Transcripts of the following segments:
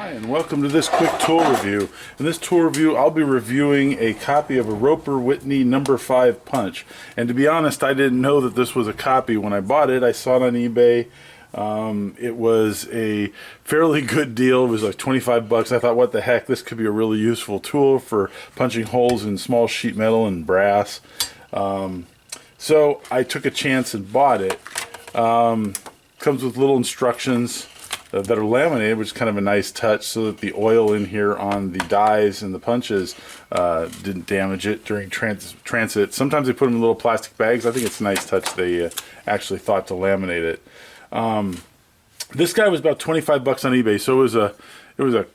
Hi, and welcome to this quick tool review. In this tool review, I'll be reviewing a copy of a Roper Whitney No. 5 punch. And to be honest, I didn't know that this was a copy when I bought it. I saw it on eBay. It was a fairly good deal. It was like 25 bucks. I thought, what the heck, this could be a really useful tool for punching holes in small sheet metal and brass. So I took a chance and bought it. Comes with little instructions that are laminated, which is kind of a nice touch, so that the oil in here on the dies and the punches didn't damage it during transit. Sometimes they put them in little plastic bags. I think it's a nice touch they actually thought to laminate it. This guy was about 25 bucks on eBay, so it was a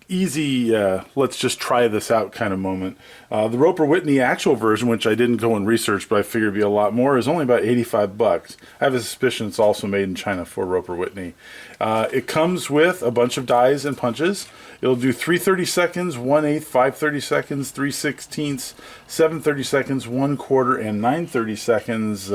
easy let's just try this out kind of moment. The Roper Whitney actual version, which I didn't go and research but I figured it'd be a lot more, is only about 85 bucks. I have a suspicion it's also made in China for Roper Whitney. It comes with a bunch of dies and punches. It'll do 3/30 seconds, 1/8, 5/30 seconds, 3/16, 7/30 seconds, 1/4, and 9/30 seconds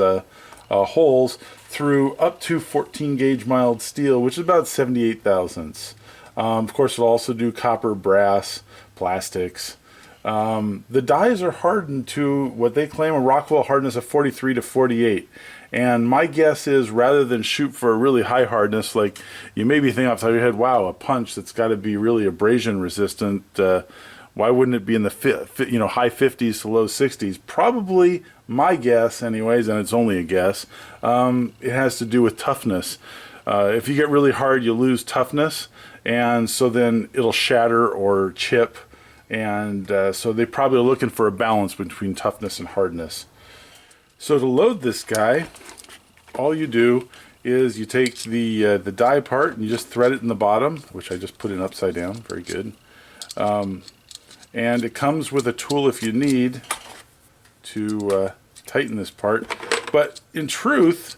holes through up to 14 gauge mild steel, which is about 78 thousandths. Of course, it'll also do copper, brass, plastics. The dies are hardened to what they claim a Rockwell hardness of 43 to 48. And my guess is, rather than shoot for a really high hardness, like you maybe think off the top of your head, wow, a punch that's got to be really abrasion resistant, why wouldn't it be in the high 50s to low 60s? Probably, my guess anyways, and it's only a guess, it has to do with toughness. If you get really hard, you lose toughness, and so then it'll shatter or chip, and so they probably are looking for a balance between toughness and hardness. So to load this guy, all you do is you take the die part and you just thread it in the bottom, which I just put in upside down. Very good. And it comes with a tool if you need to tighten this part, but in truth,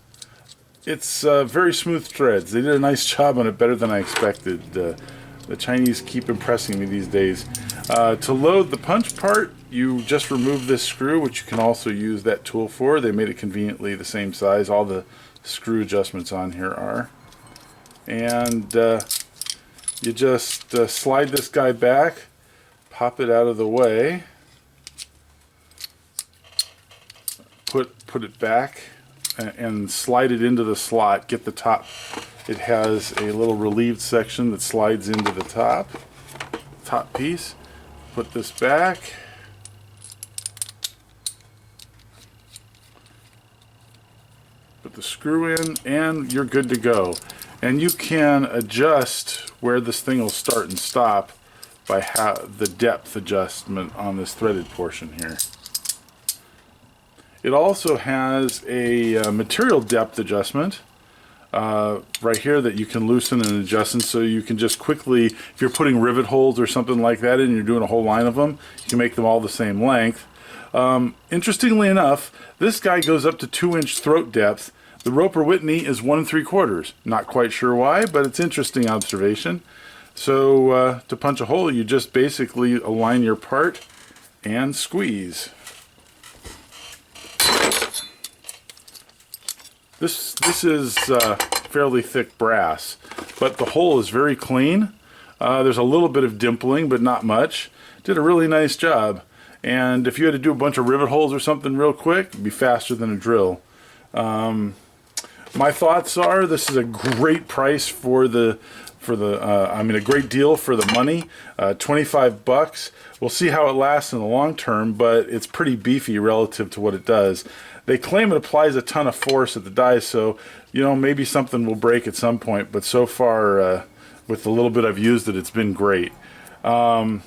it's very smooth threads. They did a nice job on it, better than I expected. The Chinese keep impressing me these days. To load the punch part, you just remove this screw, which you can also use that tool for. They made it conveniently the same size. All the screw adjustments on here are. And you just slide this guy back, pop it out of the way, put it back, and slide it into the slot. Get the top. It has a little relieved section that slides into the top piece. Put this back. Put the screw in, and you're good to go. And you can adjust where this thing will start and stop by the depth adjustment on this threaded portion here. It also has a material depth adjustment right here that you can loosen and adjust, and so you can just quickly, if you're putting rivet holes or something like that in and you're doing a whole line of them, you can make them all the same length. Interestingly enough, this guy goes up to 2-inch throat depth. The Roper Whitney is 1 3/4. Not quite sure why, but it's interesting observation. So to punch a hole, you just basically align your part and squeeze. This is fairly thick brass, but the hole is very clean. There's a little bit of dimpling, but not much. Did a really nice job. And if you had to do a bunch of rivet holes or something real quick, it'd be faster than a drill. My thoughts are, this is a great price for a great deal for the money. 25 bucks. We'll see how it lasts in the long term, but it's pretty beefy relative to what it does. They claim it applies a ton of force at the die, so maybe something will break at some point, but so far with the little bit I've used it, it's been great. I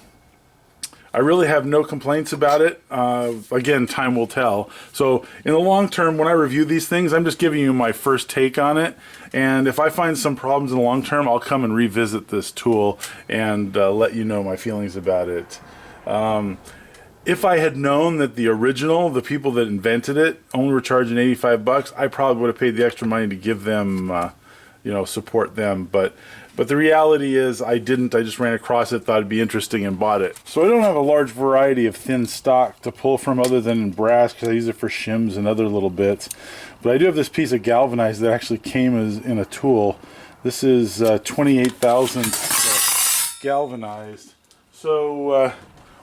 really have no complaints about it. Again, time will tell. So in the long term, when I review these things, I'm just giving you my first take on it. And if I find some problems in the long term, I'll come and revisit this tool and let you know my feelings about it. If I had known that the original, the people that invented it, only were charging 85 bucks, I probably would have paid the extra money to give them, support them. But the reality is I didn't. I just ran across it, thought it'd be interesting, and bought it. So I don't have a large variety of thin stock to pull from other than in brass, because I use it for shims and other little bits. But I do have this piece of galvanized that actually came in a tool. This is 28 thousandths galvanized. So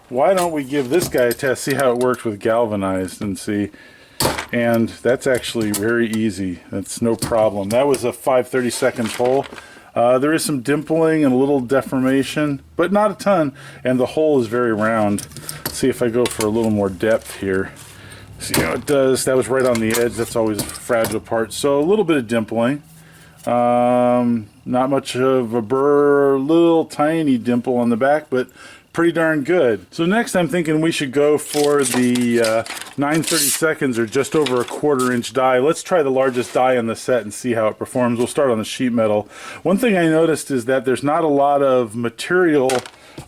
why don't we give this guy a test, see how it works with galvanized and see. And that's actually very easy. That's no problem. That was a 5/32 hole. There is some dimpling and a little deformation, but not a ton. And the hole is very round. Let's see if I go for a little more depth here. See how it does. That was right on the edge. That's always a fragile part. So a little bit of dimpling. Not much of a burr, little tiny dimple on the back, but pretty darn good. So next I'm thinking we should go for the 9/32 or just over a 1/4 inch die. Let's try the largest die on the set and see how it performs. We'll start on the sheet metal. One thing I noticed is that there's not a lot of material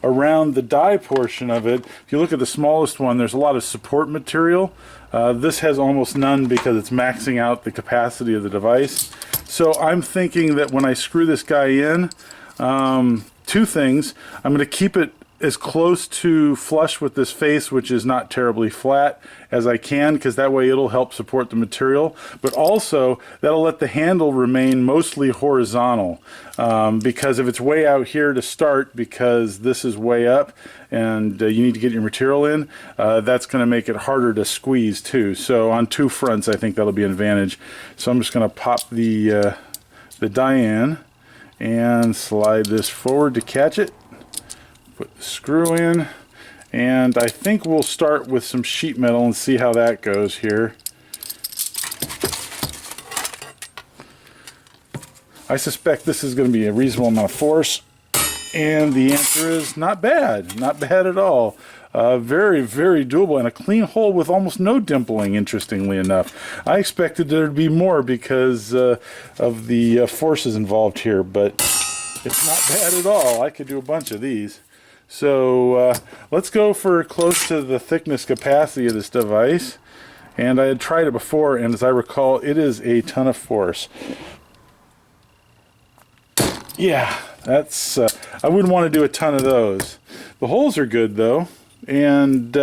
around the die portion of it. If you look at the smallest one, there's a lot of support material. This has almost none because it's maxing out the capacity of the device. So I'm thinking that when I screw this guy in, two things. I'm going to keep it as close to flush with this face, which is not terribly flat, as I can, because that way it'll help support the material, but also that'll let the handle remain mostly horizontal, because if it's way out here to start, because this is way up and you need to get your material in, that's going to make it harder to squeeze too. So on two fronts I think that'll be an advantage. So I'm just going to pop the die in and slide this forward to catch it. Put the screw in, and I think we'll start with some sheet metal and see how that goes here. I suspect this is going to be a reasonable amount of force, and the answer is not bad. Not bad at all. Very, very doable, and a clean hole with almost no dimpling, interestingly enough. I expected there to be more because of the forces involved here, but it's not bad at all. I could do a bunch of these. So let's go for close to the thickness capacity of this device. And I had tried it before, and as I recall, it is a ton of force. Yeah, that's I wouldn't want to do a ton of those. The holes are good though, and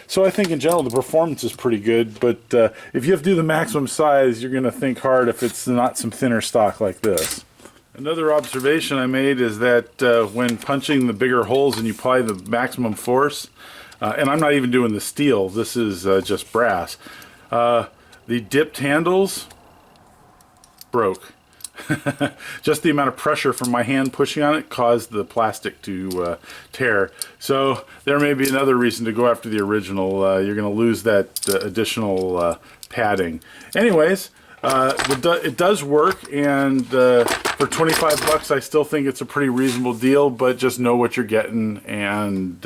so I think in general the performance is pretty good, but if you have to do the maximum size, you're going to think hard if it's not some thinner stock like this. Another observation I made is that when punching the bigger holes and you apply the maximum force, and I'm not even doing the steel, this is just brass, the dipped handles broke. Just the amount of pressure from my hand pushing on it caused the plastic to tear. So there may be another reason to go after the original. You're going to lose that additional padding. Anyways, it does work, and for 25 bucks I still think it's a pretty reasonable deal, but just know what you're getting, and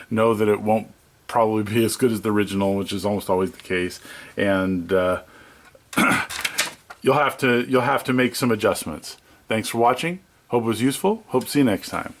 know that it won't probably be as good as the original, which is almost always the case, and you'll have to make some adjustments. Thanks for watching. Hope it was useful. Hope to see you next time.